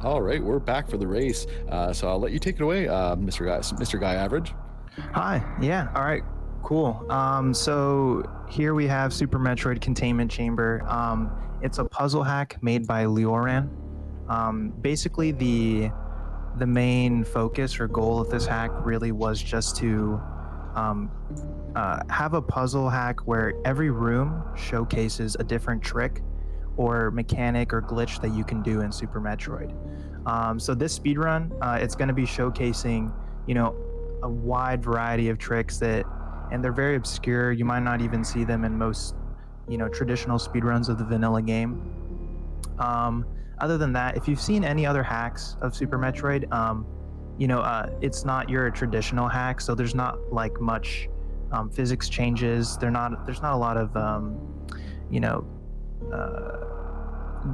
All right, we're back for the race. So I'll let you take it away, Mr. Guy Average. Hi. Yeah. All right. Cool. So here we have Super Metroid Containment Chamber. It's a puzzle hack made by Leoran. Basically, the main focus or goal of this hack really was just to have a puzzle hack where every room showcases a different trick or mechanic or glitch that you can do in Super Metroid. So this speedrun, it's going to be showcasing, a wide variety of tricks and they're very obscure. You might not even see them in most, traditional speedruns of the vanilla game. Other than that, if you've seen any other hacks of Super Metroid, it's not your traditional hack, so there's not like much physics changes. There's not a lot of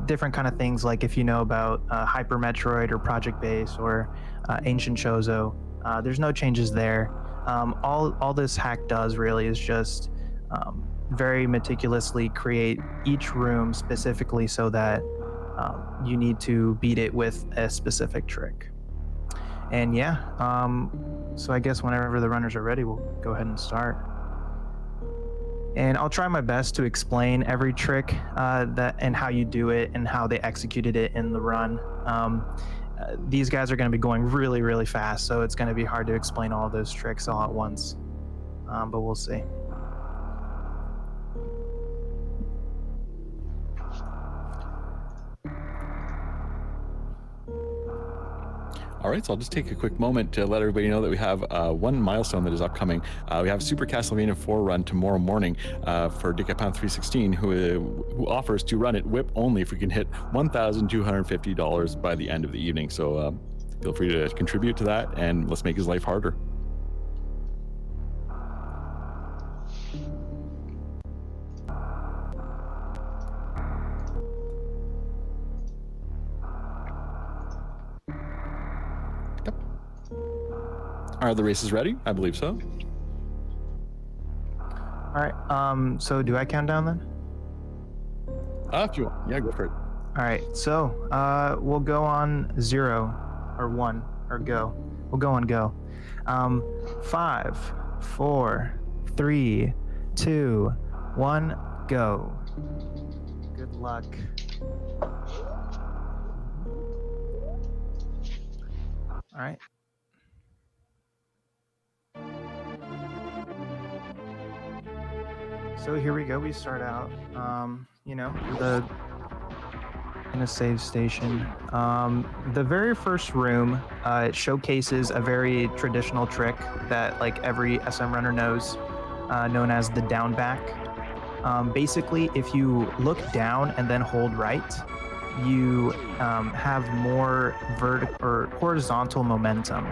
different kind of things, like if you know about Hyper Metroid or Project Base or Ancient Chozo, there's no changes there. All this hack does really is just very meticulously create each room specifically so that you need to beat it with a specific trick. And yeah, so I guess whenever the runners are ready, we'll go ahead and start. And I'll try my best to explain every trick and how you do it and how they executed it in the run. These guys are going to be going really, really fast, so it's going to be hard to explain all those tricks all at once, but we'll see. All right, so I'll just take a quick moment to let everybody know that we have one milestone that is upcoming. We have Super Castlevania 4 run tomorrow morning for Decathlon 316, who offers to run it whip only if we can hit $1,250 by the end of the evening. So feel free to contribute to that, and let's make his life harder. Are the races ready? I believe so. All right. So do I count down then? If you want. Yeah, go for it. All right. So we'll go on 0 or 1 or go. We'll go on go. 5, 4, 3, 2, 1, go. Good luck. All right. So here we go. We start out, in a save station. The very first room, it showcases a very traditional trick that like every SM runner knows, known as the down back. Basically, if you look down and then hold right, you have more vertical or horizontal momentum,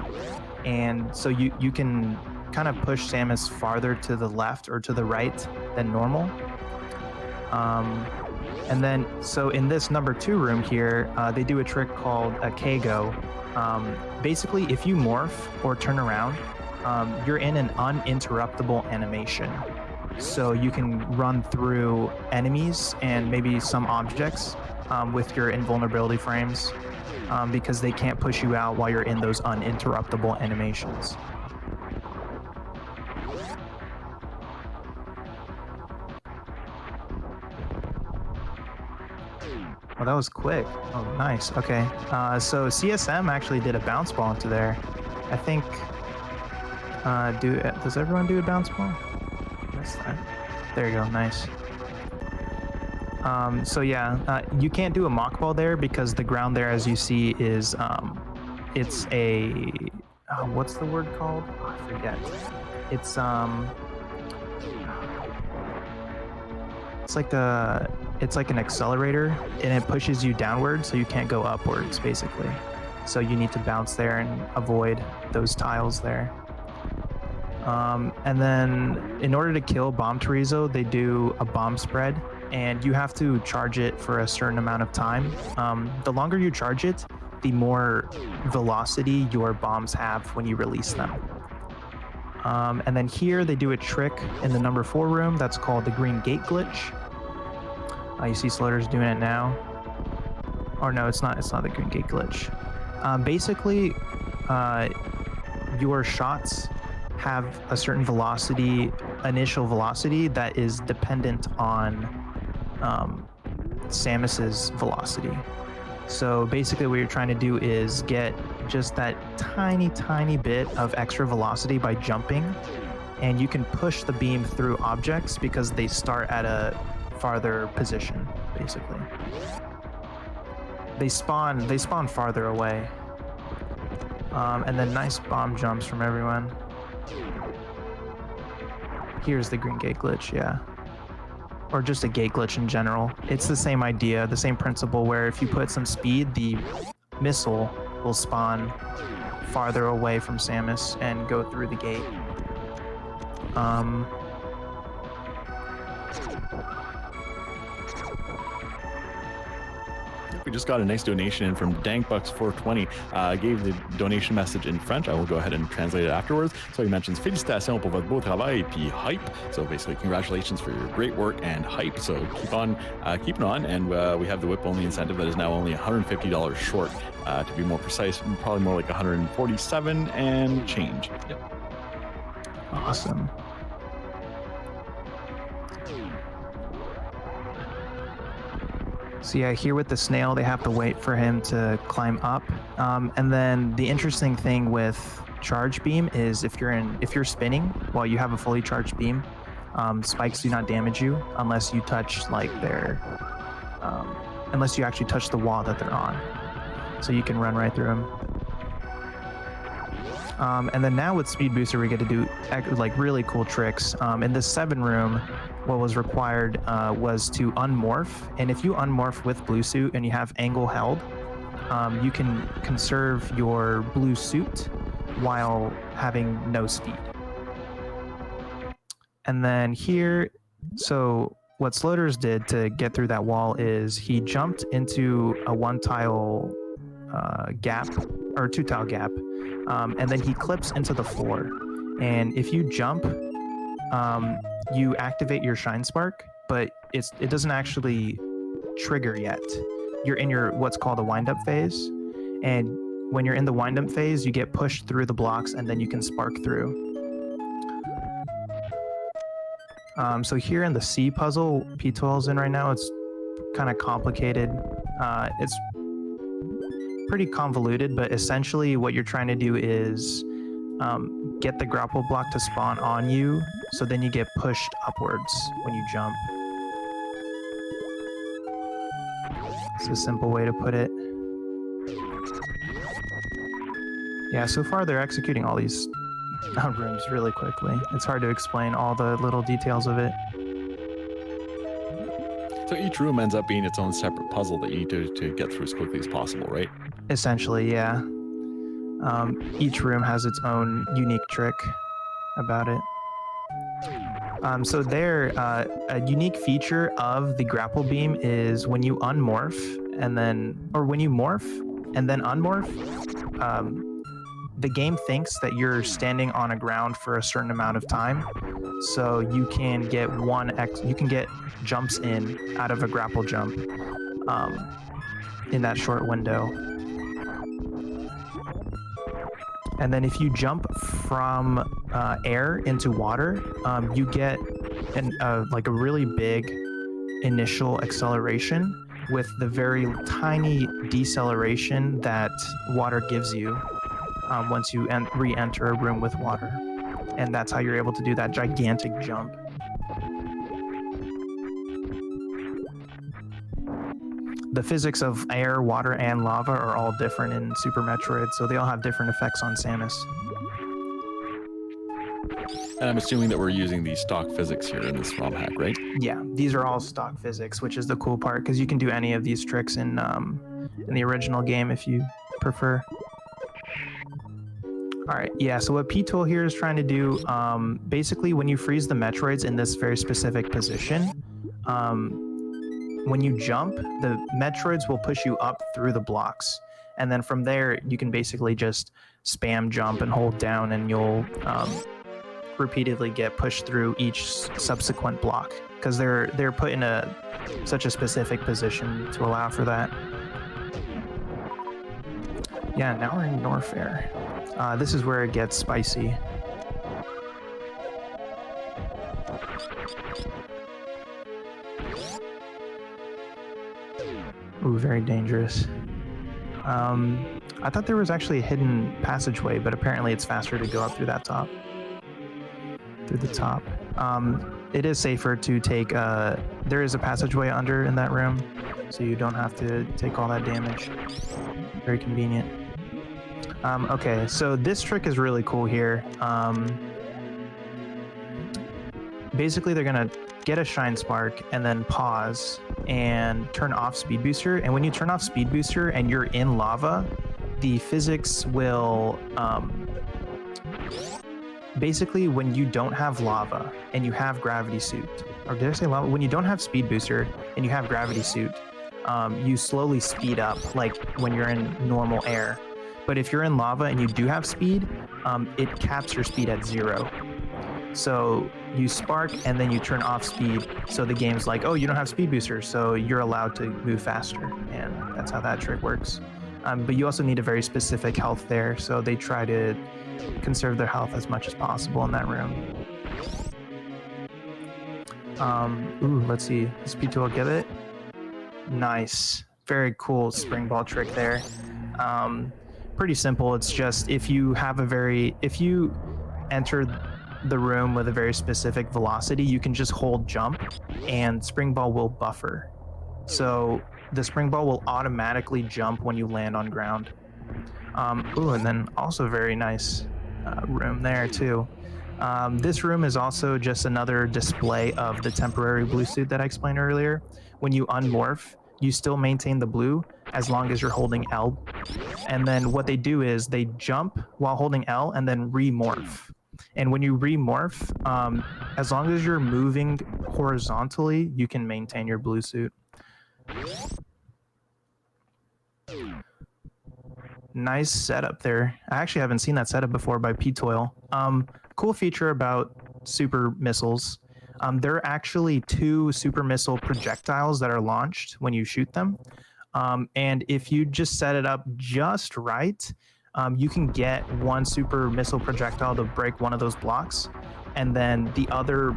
and so you can kind of push Samus farther to the left or to the right than normal. And then, so in this number 2 room here, they do a trick called a K-Go. Basically, if you morph or turn around, you're in an uninterruptible animation. So you can run through enemies and maybe some objects with your invulnerability frames because they can't push you out while you're in those uninterruptible animations. Oh, that was quick. Oh, nice. Okay. So CSM actually did a bounce ball into there. I think. Does everyone do a bounce ball? That's that. There you go. Nice. So yeah, you can't do a mock ball there because the ground there, as you see, is it's a what's the word called? Oh, I forget. It's like an accelerator, and it pushes you downward, so you can't go upwards, basically. So you need to bounce there and avoid those tiles there. And then, in order to kill Bomb Chorizo, they do a bomb spread, and you have to charge it for a certain amount of time. The longer you charge it, the more velocity your bombs have when you release them. And then here they do a trick in the number 4 room that's called the green gate glitch. You see Sloaters doing it now. Or no, it's not the green gate glitch. Basically, your shots have a certain velocity, initial velocity, that is dependent on Samus's velocity. So basically what you're trying to do is get just that tiny bit of extra velocity by jumping, and you can push the beam through objects because they start at a farther position, basically. They spawn farther away. And then nice bomb jumps from everyone. Here's the green gate glitch, yeah. Or just a gate glitch in general. It's the same idea, the same principle, where if you put some speed, the missile will spawn farther away from Samus and go through the gate. We just got a nice donation in from Dankbucks420. Gave the donation message in French. I will go ahead and translate it afterwards. So he mentions félicitations pour votre beau travail puis hype. So basically, congratulations for your great work and hype. So keep on keeping on. And we have the whip only incentive that is now only $150 short. To be more precise, probably more like 147 and change. Yep. Awesome. So yeah, here with the snail, they have to wait for him to climb up. And then the interesting thing with charge beam is if you're spinning while you have a fully charged beam, spikes do not damage you unless you touch unless you actually touch the wall that they're on. So you can run right through them. And then now with Speed Booster, we get to do like really cool tricks. In the 7 room, what was required was to unmorph. And if you unmorph with blue suit and you have angle held, you can conserve your blue suit while having no speed. And then here, so what Sloaters did to get through that wall is he jumped into a 1-tile gap, or 2-tile gap, and then he clips into the floor. And if you jump, you activate your Shine Spark, but it doesn't actually trigger yet. You're in your what's called a wind-up phase, and when you're in the wind-up phase, you get pushed through the blocks, and then you can spark through. So here in the C puzzle, ptoil's in right now. It's kind of complicated. It's pretty convoluted, but essentially what you're trying to do is get the grapple block to spawn on you, so then you get pushed upwards when you jump. It's a simple way to put it. Yeah, so far they're executing all these rooms really quickly. It's hard to explain all the little details of it. So each room ends up being its own separate puzzle that you need to get through as quickly as possible, right? Essentially, yeah. Each room has its own unique trick about it. So there, a unique feature of the grapple beam is when you unmorph when you morph and then unmorph, the game thinks that you're standing on a ground for a certain amount of time. So you can get jumps in out of a grapple jump in that short window. And then if you jump from air into water, you get like a really big initial acceleration with the very tiny deceleration that water gives you once you re-enter a room with water. And that's how you're able to do that gigantic jump. The physics of air, water, and lava are all different in Super Metroid, so they all have different effects on Samus. And I'm assuming that we're using the stock physics here in this ROM hack, right? Yeah, these are all stock physics, which is the cool part, because you can do any of these tricks in the original game if you prefer. All right, yeah, so what ptoil here is trying to do, basically when you freeze the Metroids in this very specific position, when you jump, the Metroids will push you up through the blocks. And then from there, you can basically just spam jump and hold down, and you'll repeatedly get pushed through each subsequent block, because they're put in such a specific position to allow for that. Yeah, now we're in Norfair. This is where it gets spicy. Ooh, very dangerous. I thought there was actually a hidden passageway, but apparently it's faster to go up through that top. Through the top. It is safer to take, there is a passageway under in that room, so you don't have to take all that damage. Very convenient. Okay, so this trick is really cool here. Basically, they're gonna get a shine spark and then pause and turn off speed booster. And when you turn off speed booster and you're in lava, the physics will basically, when you don't have lava and you have gravity suit, or did I say lava? When you don't have speed booster and you have gravity suit, you slowly speed up like when you're in normal air. But if you're in lava and you do have speed, it caps your speed at 0. So you spark and then you turn off speed. So the game's like, oh, you don't have speed booster, so you're allowed to move faster. And that's how that trick works. But you also need a very specific health there. So they try to conserve their health as much as possible in that room. Ooh, let's see. Does ptoil get it? Nice. Very cool spring ball trick there. Pretty simple. It's just if you enter the room with a very specific velocity, you can just hold jump and spring ball will buffer. So the spring ball will automatically jump when you land on ground. Ooh, and then also very nice room there too. This room is also just another display of the temporary blue suit that I explained earlier. When you unmorph, you still maintain the blue as long as you're holding L. And then what they do is they jump while holding L and then remorph. And when you remorph, as long as you're moving horizontally, you can maintain your blue suit. Nice setup there. I actually haven't seen that setup before by ptoil. Cool feature about super missiles. There are actually 2 super missile projectiles that are launched when you shoot them. And if you just set it up just right, you can get one super missile projectile to break one of those blocks, and then the other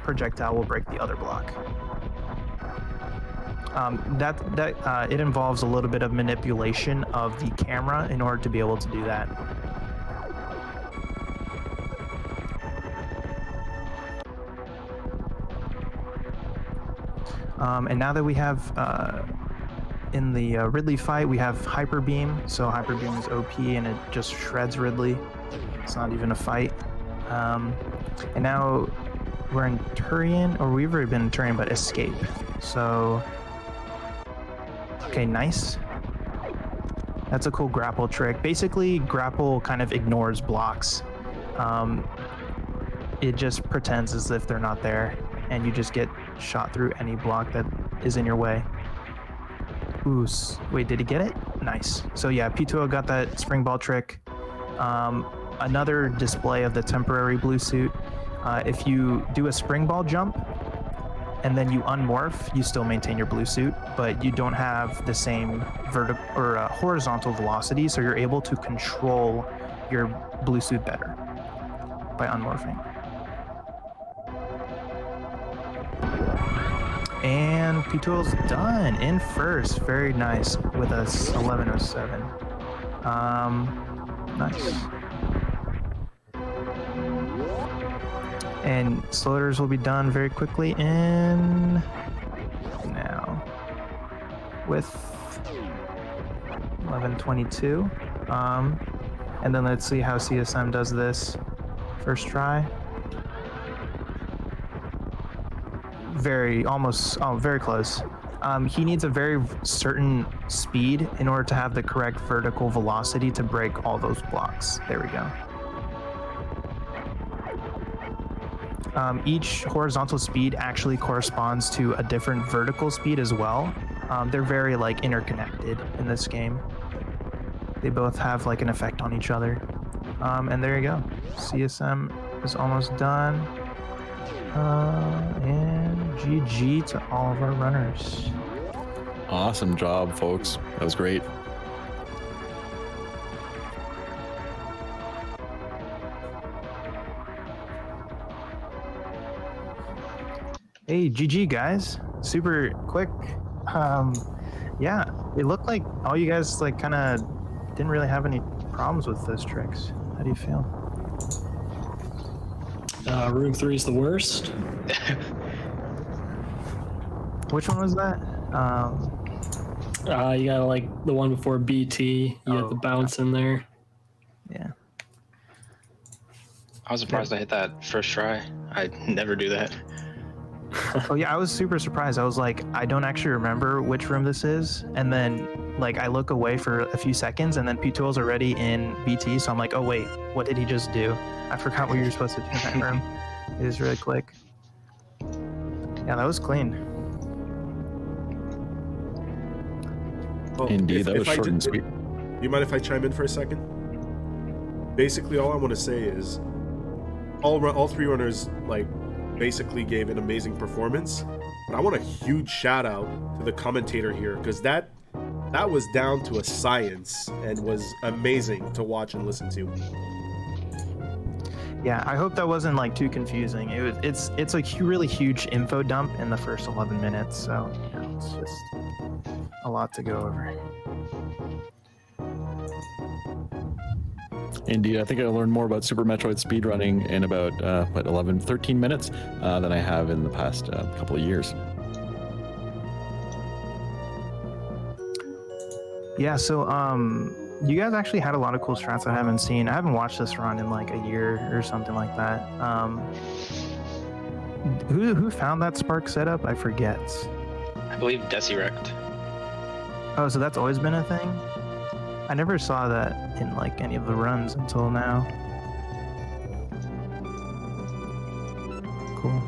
projectile will break the other block. It involves a little bit of manipulation of the camera in order to be able to do that. And now that we have in the Ridley fight, we have Hyper Beam. So Hyper Beam is OP and it just shreds Ridley. It's not even a fight. And now we're in Turian, or we've already been in Turian, but Escape. So, okay, nice. That's a cool grapple trick. Basically, grapple kind of ignores blocks. It just pretends as if they're not there, and you just get shot through any block that is in your way. Ooh, wait, did he get it? Nice. So yeah, ptoil got that spring ball trick. Another display of the temporary blue suit. If you do a spring ball jump and then you unmorph, you still maintain your blue suit, but you don't have the same vertical or horizontal velocity, so you're able to control your blue suit better by unmorphing. And ptoil's done in first. Very nice with a 1107. Nice. And sloaters will be done very quickly in now with 1122. And then let's see how CSM does this first try. Very close. He needs a very certain speed in order to have the correct vertical velocity to break all those blocks. There we go. Each horizontal speed actually corresponds to a different vertical speed as well. They're very like interconnected in this game. They both have like an effect on each other. And there you go. CSM is almost done. And GG to all of our runners. Awesome job, folks. That was great. Hey, GG guys, super quick. Yeah, it looked like all you guys like kind of didn't really have any problems with those tricks. How do you feel? Room 3 is the worst. Which one was that? You got like the one before BT. You have the bounce in there. Yeah. I was surprised I hit that first try. I never do that. Oh yeah, I was super surprised. I was like, I don't actually remember which room this is, and then like I look away for a few seconds, and then ptoil's already in BT. So I'm like, oh wait, what did he just do? I forgot what you were supposed to do in that room. It was really quick. Yeah, that was clean. Well, Indeed, that was I short and did- sweet. You mind if I chime in for a second? Basically, all I want to say is all three runners like basically gave an amazing performance. But I want a huge shout out to the commentator here, because that was down to a science and was amazing to watch and listen to. Yeah, I hope that wasn't like too confusing. It's a really huge info dump in the first 11 minutes, so you know, it's just a lot to go over. Indeed, I think I learned more about Super Metroid speedrunning in about 13 minutes than I have in the past couple of years. Yeah, so you guys actually had a lot of cool strats I haven't seen. I haven't watched this run in like a year or something like that. Who found that Spark setup? I forget. I believe Desirect. Oh, so that's always been a thing? I never saw that in like any of the runs until now. Cool.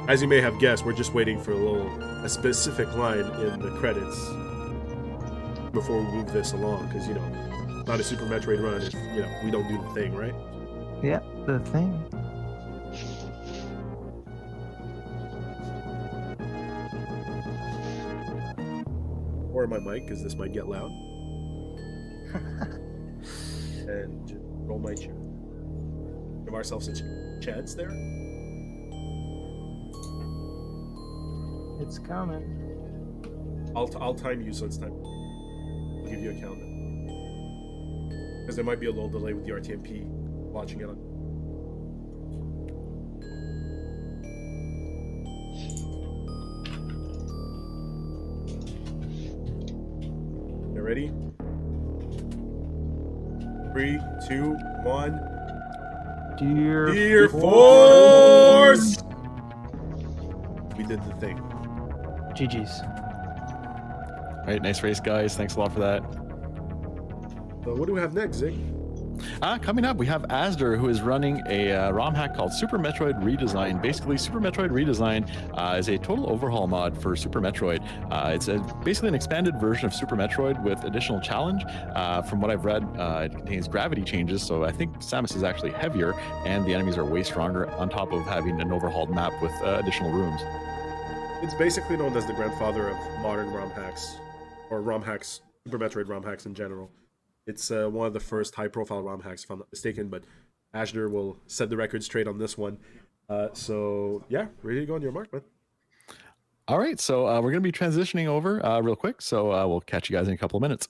As you may have guessed, we're just waiting for a specific line in the credits before we move this along, because you know, not a Super Metroid run if you know we don't do the thing, right? Yeah, the thing. Or my mic, because this might get loud. And just roll my chair. Give ourselves a chance there. It's coming. I'll time you so it's time. I'll give you a countdown. Because there might be a little delay with the RTMP watching it on. You ready? 3, 2, 1. Dear Force! We did the thing. GG's. All right, nice race, guys. Thanks a lot for that. So what do we have next, Zig? Coming up, we have Asder, who is running a ROM hack called Super Metroid Redesign. Basically, Super Metroid Redesign is a total overhaul mod for Super Metroid. It's basically an expanded version of Super Metroid with additional challenge. From what I've read, it contains gravity changes, so I think Samus is actually heavier, and the enemies are way stronger, on top of having an overhauled map with additional rooms. It's basically known as the grandfather of modern ROM hacks, or ROM hacks, Super Metroid ROM hacks in general. It's one of the first high-profile ROM hacks, if I'm not mistaken, but Ashner will set the record straight on this one. So, yeah, ready to go on your mark, man. All right, so we're going to be transitioning over real quick, so we'll catch you guys in a couple of minutes.